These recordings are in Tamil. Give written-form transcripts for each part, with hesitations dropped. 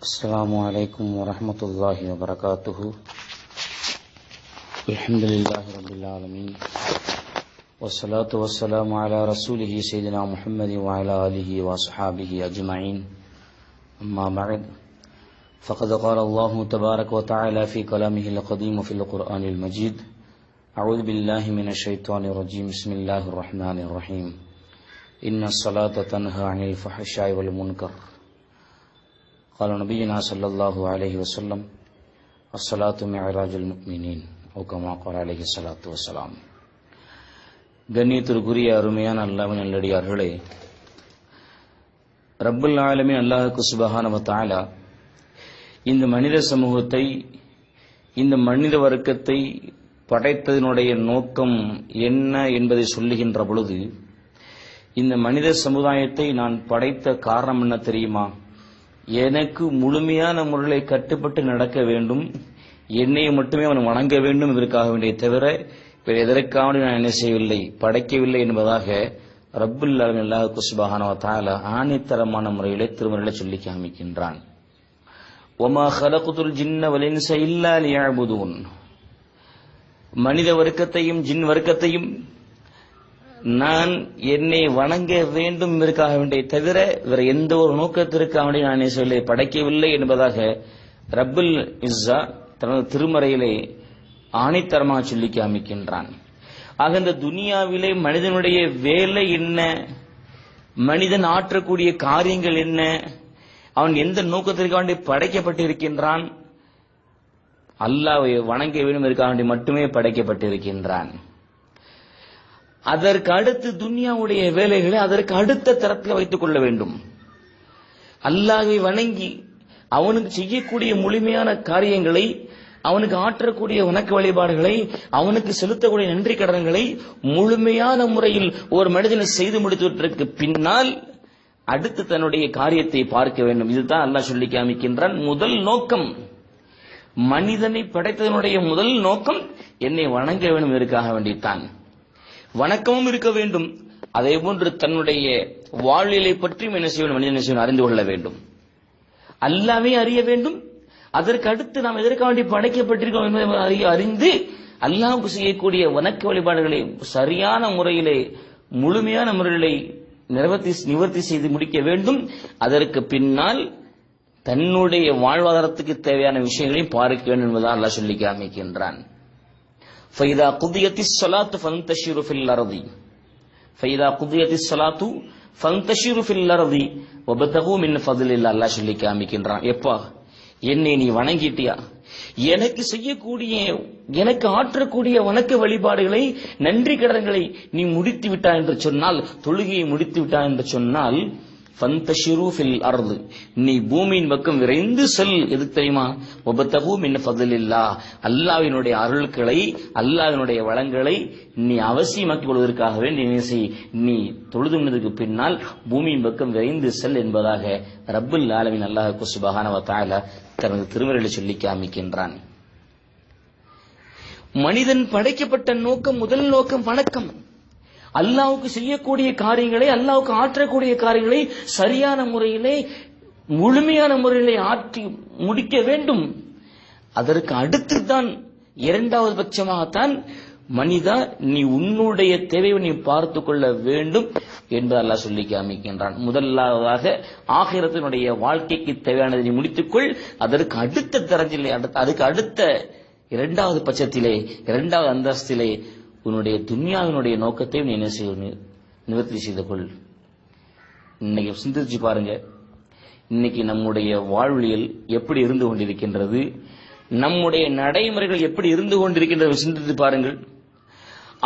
السلام عليكم ورحمة الله وبركاته. الحمد لله رب العالمين والصلاة والسلام على رسوله سيدنا محمد وعلى آله وصحابه أجمعين. أما بعد فقد قال الله تبارك وتعالى في كلامه القديم في القرآن المجيد: أعوذ بالله من الشيطان الرجيم. بسم الله الرحمن الرحيم. إن الصلاة تنهى عن الفحشاء والمنكر. قال نبينا صلى الله عليه وسلم: الصلاة معراج المؤمنين أو كما قال عليه الصلاة والسلام. கண்ணியத்திற்குரிய அருமையான அல்லாஹ்வின் நல்லடியார்களே, ரப்புல் ஆலமீன் அல்லாஹ்வுக்கு சுப்ஹானஹு வ தஆலா இந்த மனித சமூகத்தை, இந்த மனித வர்க்கத்தை படைத்ததனுடைய நோக்கம் என்ன என்பதை சொல்லுகின்ற பொழுது, இந்த மனித சமுதாயத்தை நான் படைத்த காரணம் என்ன தெரியுமா? எனக்கு முழுமையான முறையில் கட்டுப்பட்டு நடக்க வேண்டும், என்னை மட்டுமே அவன் வணங்க வேண்டும் என்பதற்காக வேண்டிய தவிர வேறு எதற்காக நான் என்ன செய்யவில்லை, படைக்கவில்லை என்பதாக ரப்புல் ஆலமீன் அல்லாஹ் சுப்ஹானஹு வ தஆலா ஆணித்தரமான முறையிலே திருமறையிலே சொல்லி காமிக்கின்றான். வமா ஹலக்துல் ஜின்ன வல் இன்ஸ இல்லா லியஅபுதூன். மனித வர்க்கத்தையும் ஜின் வர்க்கத்தையும் நான் என்னை வணங்க வேண்டும் என்பதற்காக வேண்டிய தவிர வேற எந்த ஒரு நோக்கத்திற்காக வேண்டிய நான் சொல்லை படைக்கவில்லை என்பதாக ரப்புல் இஸ்ஸா தனது திருமறையிலே ஆணித்தரமாக சொல்லி காமிக்கின்றான். ஆக இந்த துனியாவிலே மனிதனுடைய வேலை என்ன, மனிதன் ஆற்றக்கூடிய காரியங்கள் என்ன, அவன் எந்த நோக்கத்திற்காக வேண்டி படைக்கப்பட்டிருக்கின்றான்? அல்லாஹ்வை வணங்க வேண்டும் என்பதற்காக வேண்டி மட்டுமே படைக்கப்பட்டிருக்கின்றான். அதற்கு அடுத்து துன்யாவுடைய வேலைகளை அதற்கு அடுத்த தரத்தில் வைத்துக் கொள்ள வேண்டும். அல்லாஹ்வை வணங்கி அவனுக்கு செய்யக்கூடிய முழுமையான காரியங்களை, அவனுக்கு ஆற்றக்கூடிய வணக்க வழிபாடுகளை, அவனுக்கு செலுத்தக்கூடிய நன்றி கடன்களை முழுமையான முறையில் ஒரு மனிதனை செய்து முடித்துவதற்கு பின்னால் அடுத்து தன்னுடைய காரியத்தை பார்க்க வேண்டும். இதுதான் அல்லாஹ் சொல்லி காமிக்கின்றான். முதல் நோக்கம், மனிதனை படைத்ததனுடைய முதல் நோக்கம் என்னை வணங்க வேண்டும் என்பதற்காக வேண்டித்தான். வணக்கமும் இருக்க வேண்டும், அதே போன்று தன்னுடைய வாழ்நிலை பற்றியும் என்ன செய்ய வேண்டும், மனிதன் செய்ய அறிந்து கொள்ள வேண்டும், அல்லாஹ்வை அறிய வேண்டும். அதற்கு அடுத்து நாம் எதற்காக வேண்டி படைக்கப்பட்டிருக்கோம் என்பதை அறிந்து அல்லாஹ்வுக்கு செய்யக்கூடிய வணக்க வழிபாடுகளை சரியான முறையிலே முழுமையான முறையிலே நிவர்த்தி செய்து முடிக்க வேண்டும். அதற்கு பின்னால் தன்னுடைய வாழ்வாதாரத்துக்கு தேவையான விஷயங்களையும் பார்க்க வேண்டும் என்பதாக அல்லாஹ் சொல்லி காமிக்கின்றான். فإذا قضيت الصلاة فانتشروا في الأرض فإذا قضيت الصلاة فانتشروا في الأرض وابتغوا من فضل الله. அல்லாஹ் சொல்லி காமிக்கின்றான், எப்பா என்னை நீ வணங்கிட்டியா, எனக்கு செய்யக்கூடிய, எனக்கு ஆற்றக்கூடிய வணக்க வழிபாடுகளை, நன்றி கடன்களை நீ முடித்து விட்டாய் என்று சொன்னால், தொழுகையை முடித்து விட்டாய் என்று சொன்னால், ஃபந்தஷிரு ஃபில் அர்து, நீ பூமியின் பக்கம் விரைந்து செல். எதுக்கு தெரியுமா? வபதகு மின் ஃபضலில்லாஹ், அல்லாஹ்வினுடைய அருள்களை, அல்லாஹ்வினுடைய வளங்களை நீ அவசியமாக்கிக் கொள்வதற்காகவே நீ தொழுதுனதுக்கு பின்னால் பூமியின் பக்கம் விரைந்து செல் என்பதாக ரப்புல் ஆலமீன் அல்லாஹ் சுப்ஹானஹு வ தஆலா தனது திருமறையில் சொல்லி காமிக்கின்றான். மனிதன் படைக்கப்பட்ட நோக்கம், முதல் நோக்கம் வணக்கம். அல்லாஹ்வுக்கு செய்யக்கூடிய காரியங்களை, அல்லாஹ்வுக்கு ஆற்றக்கூடிய காரியங்களை சரியான முறையிலே முழுமையான முறையிலே ஆற்றி முடிக்க வேண்டும். அதற்கு அடுத்துதான் இரண்டாவது பட்சமாகத்தான் மனிதா நீ உன்னுடைய தேவையை நீ பார்த்துக் கொள்ள வேண்டும் என்று அல்லாஹ் சொல்லி காமிக்கின்றான். முதலாவதாக ஆகிரத்தினுடைய வாழ்க்கைக்கு தேவையானதை நீ முடித்துக்கொள். அதற்கு அடுத்த தரஞ்சிலே, அதுக்கு அடுத்த இரண்டாவது பட்சத்திலே, இரண்டாவது அந்தஸ்திலே உன்னுடைய துன்யாவினுடைய நோக்கத்தை நீ என்ன செய்ய, நிவர்த்தி செய்து கொள். இன்னைக்கு சிந்திச்சு பாருங்க, இன்னைக்கு நம்முடைய வாழ்வியல் எப்படி இருந்து கொண்டிருக்கின்றது, நம்முடைய நடைமுறைகள் எப்படி இருந்து கொண்டிருக்கின்றது சிந்தித்து பாருங்கள்.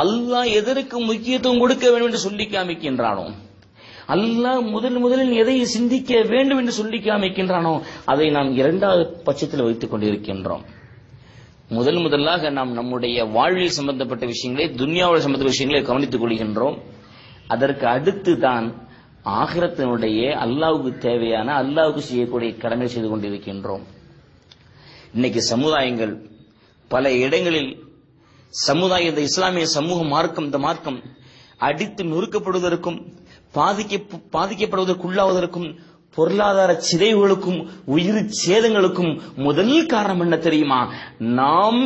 அல்லாஹ் எதற்கு முக்கியத்துவம் கொடுக்க வேண்டும் என்று சொல்லி காமிக்கின்றானோ, அல்லாஹ் முதலில் எதை சிந்திக்க வேண்டும் என்று சொல்லி காமிக்கின்றானோ அதை நாம் இரண்டாவது பட்சத்தில் வைத்துக் கொண்டிருக்கின்றோம். முதலாக நாம் நம்முடைய வாழ்வில் சம்பந்தப்பட்ட விஷயங்களை, துன்யாவோட சம்பந்தப்பட்ட விஷயங்களை கவனித்துக் கொள்கின்றோம். அதற்கு அடுத்து தான் ஆகிரத்தினுடைய அல்லாஹ்வுக்கு தேவையான, அல்லாஹ்வுக்கு செய்யக்கூடிய கடமை செய்து கொண்டிருக்கின்றோம். இன்னைக்கு சமுதாயங்கள் பல இடங்களில் சமுதாய, இந்த இஸ்லாமிய சமூக மார்க்கம், இந்த மார்க்கம் அடித்து நொறுக்கப்படுவதற்கும் பாதிக்கப்படுவதற்குள்ளாவதற்கும் பொருளாதார சிதைவுகளுக்கும் உயிர் சேதங்களுக்கும் முதல் காரணம் என்ன தெரியுமா? நாம்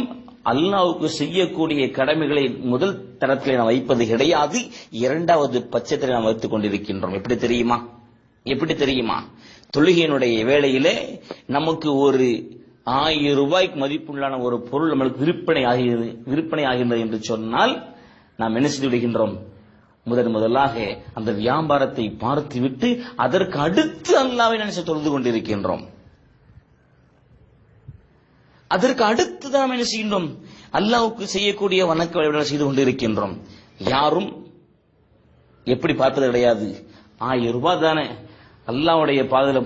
அல்லாஹ்வுக்கு செய்யக்கூடிய கடமைகளை முதல் தரத்தில் நாம் வைப்பது கிடையாது, இரண்டாவது பட்சத்தில் நாம் வைத்துக் கொண்டிருக்கின்றோம். எப்படி தெரியுமா? தொழுகையினுடைய வேளையிலே நமக்கு ஒரு 1000 ரூபாய்க்கு மதிப்புள்ளான ஒரு பொருள் நம்மளுக்கு விற்பனை ஆகிறது என்று சொன்னால் நாம் என்ன செய்து விடுகின்றோம்? முதலாக அந்த வியாபாரத்தை பார்த்துவிட்டு அதற்கு அடுத்து அல்லாஹ்வை நினைச்சு தொழுது கொண்டிருக்கின்றோம். அதற்கு அடுத்து நாம் என்ன செய்கின்றோம்? அல்லாஹ்வுக்கு செய்யக்கூடிய வணக்க வழிபாடுகளை செய்து கொண்டிருக்கின்றோம். யாரும் எப்படி பார்ப்பது கிடையாது. 1000 ரூபாய் தானே, அல்லாஹ்வுடைய பாதையில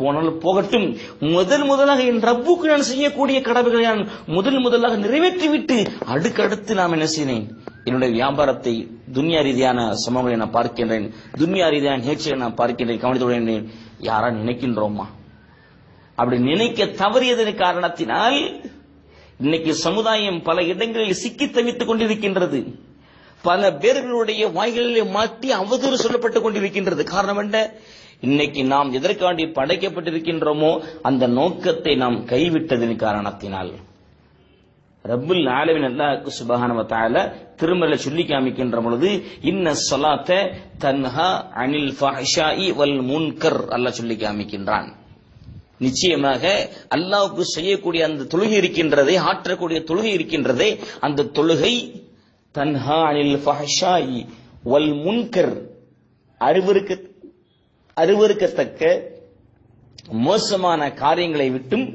போனாலும் போகட்டும், முதலாக என் ரப்புக்கு நான் செய்யக்கூடிய கடமைகளை நான் முதலாக நிறைவேற்றிவிட்டு அடுத்து நாம் என்ன செய்தேன்? என்னுடைய வியாபாரத்தை துன்யா ரீதியான சமூகங்களை நான் பார்க்கின்றேன், துன்யா ரீதியான நிகழ்ச்சிகளை நான் பார்க்கின்றேன், கவனித்துள்ளேன். யாரா நினைக்கின்றோமா? அப்படி நினைக்க தவறியதன் காரணத்தினால் இன்னைக்கு சமுதாயம் பல இடங்களில் சிக்கி தவித்துக் கொண்டிருக்கின்றது. பல பேர்களுடைய வாய்களிலே மாட்டி அவதூறு சொல்லப்பட்டுக் கொண்டிருக்கின்றது. காரணம் என்ன? இன்னைக்கு நாம் எதற்காண்டி படைக்கப்பட்டிருக்கின்றோமோ அந்த நோக்கத்தை நாம் கைவிட்டதன் காரணத்தினால். ரப்புல் ஆலமீன் அல்லாஹ் சுப்ஹானஹு வ தஆலா திருமறையில சொல்லி காமிக்கின்ற பொழுது இன்ன ஸலாத்த தன்ஹா அனில் ஃபஹ்ஷாஇ வல் முன்கர் அல்லாஹ் சொல்லி காமிக்கின்றான். நிச்சயமாக அல்லாஹ்வுக்கு செய்யக்கூடிய அந்த தொழுகை இருக்கின்றதே, ஆற்றக்கூடிய தொழுகை இருக்கின்றதே, அந்த தொழுகை தன்ஹா அனில் ஃபஹ்ஷாஇ வல் முன்கர், அருவருக்கத்தக்க மோசமான காரியங்களை விட்டும்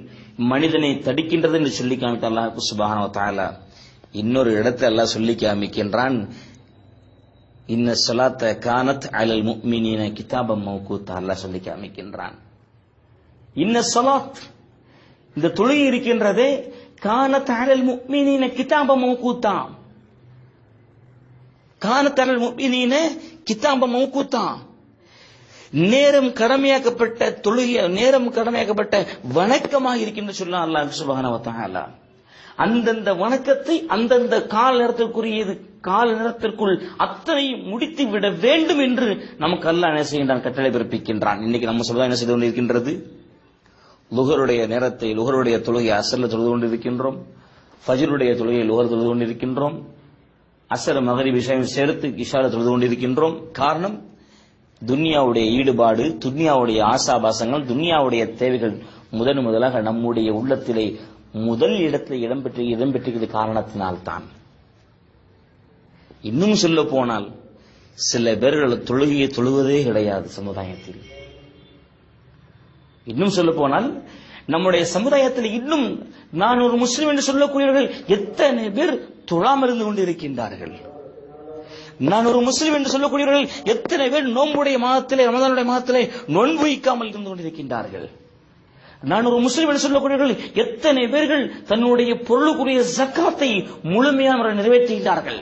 மனிதனை தடுக்கின்றது என்று சொல்லி காமித்த அல்லாஹ் சுப்ஹானஹு வ தஆலா இன்னொரு இடத்தை அல்லாஹ் சொல்லி காமிக்கின்றான். இன்ன ஸலாத்த கானத் அலல் முஃமினீன கிதாபம் மௌகூத்தா அல்லாஹ் சொல்லி காமிக்கின்றான். இன்ன ஸலாத், இந்த தொழுகை இருக்கின்றதே, கானத் அலல் முஃமினீன கிதாபம் மௌகூத்தா, கானத் அலல் முஃமினீன கிதாபம் மௌகூத்தா, நேரம் கடமையாக்கப்பட்ட தொழுகை, நேரம் கடமையாக்கப்பட்ட வணக்கமாக இருக்கின்ற சொல்ல அல்லாஹ் சுப்ஹானஹு வ தஆலா. அந்தந்த வணக்கத்தை அந்தந்த கால நேரத்திற்குள் அத்தனை முடித்து விட வேண்டும் என்று நமக்கு அல்லாஹ் என்ன செய்கின்றான்? கட்டளை பிறப்பிக்கின்றான். இன்னைக்கு நம்ம சமுதாயம் என்ன செய்து கொண்டிருக்கின்றது? லுஹருடைய நேரத்தை, லுஹருடைய தொழுகை அஸ்ர்ல தொழுது கொண்டிருக்கின்றோம், ஃபஜ்ருடைய தொழுகை லுஹர் தொழுது கொண்டிருக்கின்றோம், அஸ்ர் மக்ரிப் இஷாவை சேர்த்து இஷால தொழுது கொண்டிருக்கின்றோம். காரணம், துன்யாவுடைய ஈடுபாடு, துன்யாவுடைய ஆசாபாசங்கள், துன்யாவுடைய தேவைகள் முதலாக நம்முடைய உள்ளத்திலே முதல் இடத்தில் இடம்பெற்றிருக்கிறது காரணத்தினால்தான். இன்னும் சொல்ல போனால் சில பேர்கள் தொழுகையை தொழுவதே கிடையாது சமுதாயத்தில். இன்னும் சொல்ல போனால் நம்முடைய சமுதாயத்தில் இன்னும் நான் ஒரு முஸ்லிம் என்று சொல்லக்கூடியவர்கள் எத்தனை பேர் தொழாமல் இருந்து கொண்டிருக்கின்றார்கள். நான் ஒரு முஸ்லிம் என்று சொல்லக்கூடியவர்கள் எத்தனை பேர் நோன்புடைய மாதத்திலே, ரமதானுடைய மாதத்திலே நோன்பு வைக்காமல் இருந்து கொண்டிருக்கின்றார்கள். நான் ஒரு முஸ்லிம் என்று சொல்லக்கூடியவர்கள் எத்தனை பேர்கள் தன்னுடைய பொருளுக்குரிய ஜக்காத்தை முழுமையாக நிறைவேற்றுகின்றார்கள்.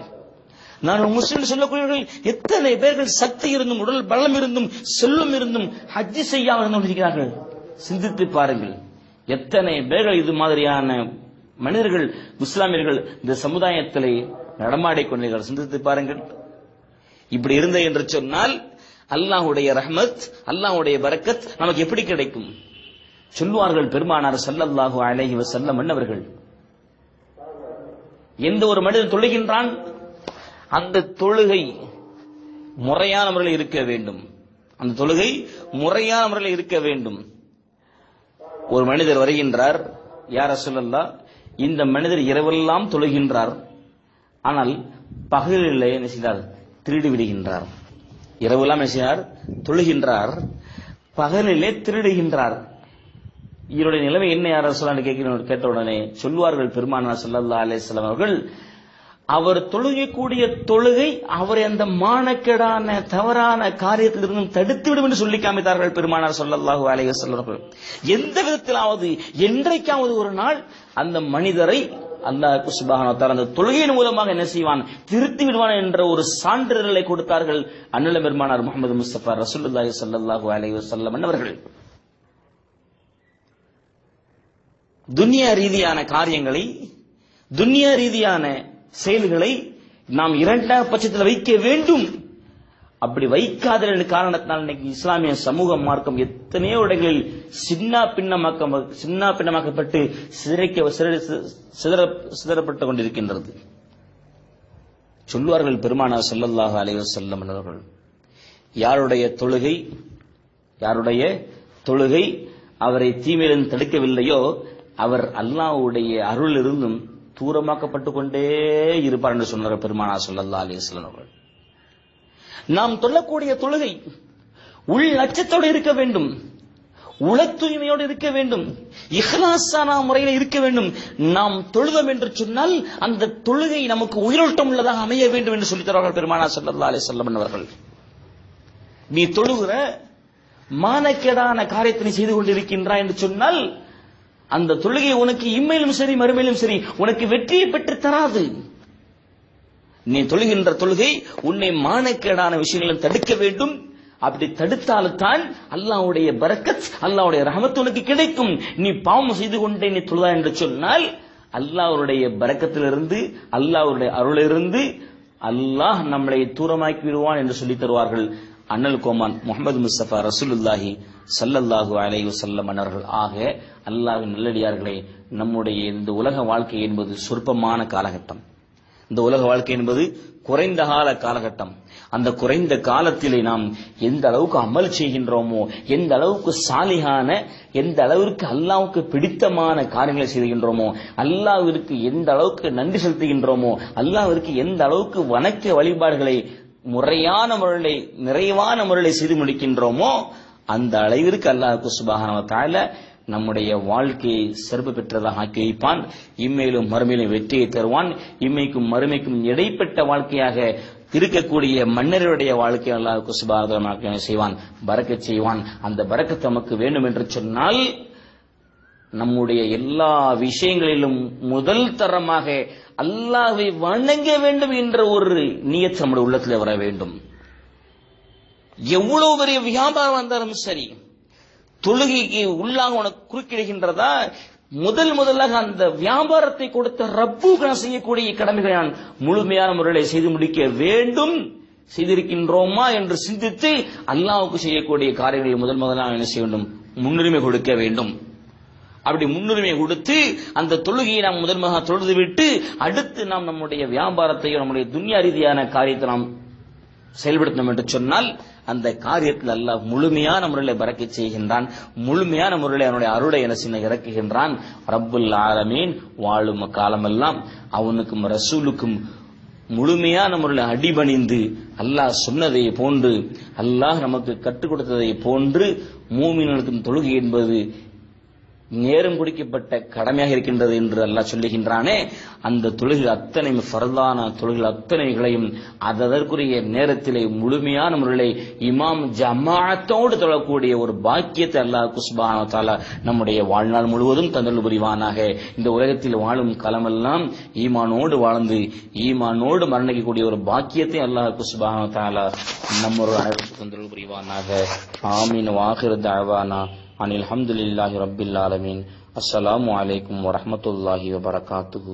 நான் ஒரு முஸ்லிம் சொல்லக்கூடியவர்கள் எத்தனை பேர்கள் சக்தி இருந்தும், உடல் பலம் இருந்தும், செல்வம் இருந்தும் ஹஜ்ஜி செய்யாமல் இருந்து கொண்டிருக்கிறார்கள். சிந்தித்து பாருங்கள், எத்தனை பேர்கள் இது மாதிரியான மனிதர்கள், இஸ்லாமியர்கள் இந்த சமுதாயத்திலே நடமாடிக்கொண்டிருக்கிறார்கள். சிந்தித்து பாருங்கள். இப்படி இருந்த என்று சொன்னால் அல்லாஹ்வுடைய ரஹ்மத், அல்லாஹ்வுடைய பரக்கத் நமக்கு எப்படி கிடைக்கும்? சொல்வார்கள் பெருமானார் ஸல்லல்லாஹு அலைஹி வஸல்லம் அவர்கள், எந்த ஒரு மனிதன் தொழுகின்றான் அந்த தொழுகை முறையான முறையில் இருக்க வேண்டும். அந்த தொழுகை முறையான முறையில் இருக்க வேண்டும். ஒரு மனிதர் வருகின்றார், யா ரசூலல்லாஹ், இந்த மனிதர் இரவெல்லாம் தொழுகின்றார், ஆனால் பகலிலே என்ன செய்தார்? திருடி விடுகின்றார். இரவெல்லாம் என்ன செய்கிறார்? தொழுகின்றார், பகலிலே திருடுகின்றார். இவருடைய நிலைமை என்ன யார் ரசூலுல்லாஹ் கேட்ட உடனே சொல்வார்கள் பெருமானார் ஸல்லல்லாஹு அலைஹி வஸல்லம் அவர்கள், அவர் தொழுகக்கூடிய தொழுகை அவரை அந்த மானக்கேடான தவறான காரியத்திலிருந்து தடுத்து விடும் என்று சொல்லி காமித்தார்கள் பெருமானார் ஸல்லல்லாஹு அலைஹி வஸல்லம் அவர்கள். எந்த விதத்திலாவது என்றைக்காவது ஒரு நாள் அந்த மனிதரை அல்லாஹ் சுப்ஹானஹு வ தஆலா அந்த தொழுகையின் மூலமாக என்ன செய்வான்? திருத்தி விடுவான் என்ற ஒரு சான்றிதழை கொடுத்தார்கள் அண்ணல் பெருமானார் முஹம்மது முஸ்தபா ரசூலுல்லாஹி ஸல்லல்லாஹு அலைஹி வஸல்லம் அவர்கள். துன்யா ரீதியான காரியங்களை, துன்யா ரீதியான செயல்களை நாம் இரண்டாம் பட்சத்தில் வைக்க வேண்டும். அப்படி வைக்காத காரணத்தினால் இன்னைக்கு இஸ்லாமிய சமூக மார்க்கம் எத்தனையோ இடங்களில் சின்ன பின்னமாக்கப்பட்டு சிதறப்பட்டுக் கொண்டிருக்கின்றது. சொல்லுவார்கள் பெருமானார் ஸல்லல்லாஹு அலைஹி வஸல்லம் அவர்கள், யாருடைய தொழுகை அவரை தீமையிலிருந்து தடுக்கவில்லையோ அவர் அல்லாஹ்வுடைய அருளிலிருந்தும் தூரமாக்கப்பட்டுக் கொண்டே இருப்பார் என்று சொன்னார்கள் பெருமானார் ஸல்லல்லாஹு அலைஹி வஸல்லம் அவர்கள். நாம் தொழக்கூடிய தொழுகை உள் லட்சத்தோடு இருக்க வேண்டும், உள தூய்மையோடு இருக்க வேண்டும், இஹ்லாஸான முறையில் இருக்க வேண்டும். நாம் தொழுதோம் என்று சொன்னால் அந்த தொழுகை நமக்கு உயிரோட்டம் உள்ளதாக அமைய வேண்டும் என்று சொல்லித் தருவார்கள் பெருமானார் ஸல்லல்லாஹு அலைஹி வஸல்லம் அவர்கள். நீ தொழுகிற மானக்கேடான காரியத்தை செய்து கொண்டிருக்கின்றாய் என்று சொன்னால் அந்த தொழுகை உனக்கு இம்மையிலும் சரி மறுமையிலும் சரி உனக்கு வெற்றியை பெற்று தராது. நீ தொழுகின்ற தொழுகை உன்னை மானக்கேடான விஷயங்களும் தடுக்க வேண்டும். அப்படி தடுத்தால்தான் அல்லாஹ்வுடைய பரக்கத், அல்லாஹ்வுடைய ரஹமத் உனக்கு கிடைக்கும். நீ பாவம் செய்து கொண்டே நீ தொழுதா என்று சொன்னால் அல்லாஹ்வுடைய பரக்கத்திலிருந்து, அல்லாஹ்வுடைய அருளிலிருந்து அல்லாஹ் நம்மளை தூரமாக்கி விடுவான் என்று சொல்லித் தருவார்கள் அண்ணல் கோமான் முஹம்மது முஸ்தபா ரசூலுல்லாஹி ஸல்லல்லாஹு அலைஹி வஸல்லம் அவர்கள். ஆக அல்லாஹ்வின் நல்லடியார்களே, நம்முடைய இந்த உலக வாழ்க்கை என்பது சொற்பமான காலகட்டம். இந்த உலக வாழ்க்கை என்பது குறைந்த கால காலகட்டம். அந்த குறைந்த காலத்திலே நாம் எந்த அளவுக்கு அமல் செய்கின்றோமோ, எந்த அளவுக்கு சாலிகான, எந்த அளவிற்கு அல்லாஹ்வுக்கு பிடித்தமான காரியங்களை செய்கின்றோமோ, அல்லாஹ்விற்கு எந்த அளவுக்கு நன்றி செலுத்துகின்றோமோ, அல்லாஹ்விற்கு எந்த அளவுக்கு வணக்க வழிபாடுகளை முறையான முறையிலே நிறைவான முறையிலே செய்து முடிக்கின்றோமோ அந்த அளவிற்கு அல்லாஹ் சுப்ஹானஹு வ தஆலா நம்முடைய வாழ்க்கையை சிறப்பு பெற்றதாக ஆக்கி வைப்பான். இம்மையிலும் மறுமையிலும் வெற்றியை தருவான். இம்மைக்கும் மறுமைக்கும் இடைப்பட்ட வாழ்க்கையாக இருக்கக்கூடிய மன்னருடைய வாழ்க்கை அல்லாஹ் சுப்ஹானஹு வ தஆலா செய்வான், பரக்கத் செய்வான். அந்த பரக்கத் நமக்கு வேண்டும் என்று சொன்னால் நம்முடைய எல்லா விஷயங்களிலும் முதல் தரமாக அல்லாஹ்வை வணங்க வேண்டும் என்ற ஒரு நியத் நம்முடைய உள்ளத்தில் வர வேண்டும். எவ்வளவு பெரிய வியாபாரம் வந்தாலும் சரி, தொழுகைக்கு உள்ளாக உனக்கு குறுக்கிடுகின்றதா, முதலாக அந்த வியாபாரத்தை கொடுத்த ரப்புக்கு நான் செய்யக்கூடிய கடமைகளை நான் முழுமையான முறையில் செய்து முடிக்க வேண்டும். செய்திருக்கின்றோமா என்று சிந்தித்து அல்லாஹ்வுக்கு செய்யக்கூடிய காரியங்களை முதலாக என்ன செய்ய வேண்டும், முன்னுரிமை கொடுக்க வேண்டும். அப்படி முன்னுரிமை கொடுத்து அந்த தொழுகையை நாம் முதன்மையாக தொழுது விட்டு அடுத்து நாம் நம்முடைய வியாபாரத்தையும் நம்முடைய துன்யா ரீதியான காரியத்தை நாம் செயல்படுத்தணும் என்று சொன்னால் அந்த காரியத்தில் அல்லாஹ் முழுமையான முறையில் பரக்கத் செய்கின்றான். முழுமையான முறையில் அவனுடைய அருளை இறக்குகின்றான். ரப்புல் ஆலமீன் வாழும் காலமெல்லாம் அவனுக்கும் ரசூலுக்கும் முழுமையான முறையில் அடிபணிந்து அல்லாஹ் சொன்னதை போன்று, அல்லாஹ் நமக்கு கற்றுக் கொடுத்ததை போன்று மூமின்களுக்கும் தொழுகை என்பது நேரம் குறிக்கப்பட்ட கடமையாக இருக்கின்றது என்று அல்லாஹ் சொல்லுகின்றானே, அந்த தொழுகை அத்தனை ஃபர்தான தொழுகை அத்தனைகளையும் அதற்குரிய நேரத்திலே முழுமையான முறையிலே இமாம் ஜமாஅத்தோடு தொழக்கூடிய ஒரு பாக்கியத்தை அல்லாஹ் சுப்ஹானஹு வ தஆலா நம்முடைய வாழ்நாள் முழுவதும் தந்தருள் புரிவானாக. இந்த உலகத்தில் வாழும் காலமெல்லாம் ஈமானோடு வாழ்ந்து ஈமானோடு மரணிக்கக்கூடிய ஒரு பாக்கியத்தை அல்லாஹ் சுப்ஹானஹு வ தஆலா நம்மோடு அனைவருக்கும் தந்தருள் புரிவானாக. ஆமீன். வாஹிரு தஅவானா அனில் ஹம்துலில்லாஹி ரப்பில் ஆலமீன். அஸ்ஸலாமு அலைக்கும் வரஹ்மத்துல்லாஹி வபரகாத்துஹு.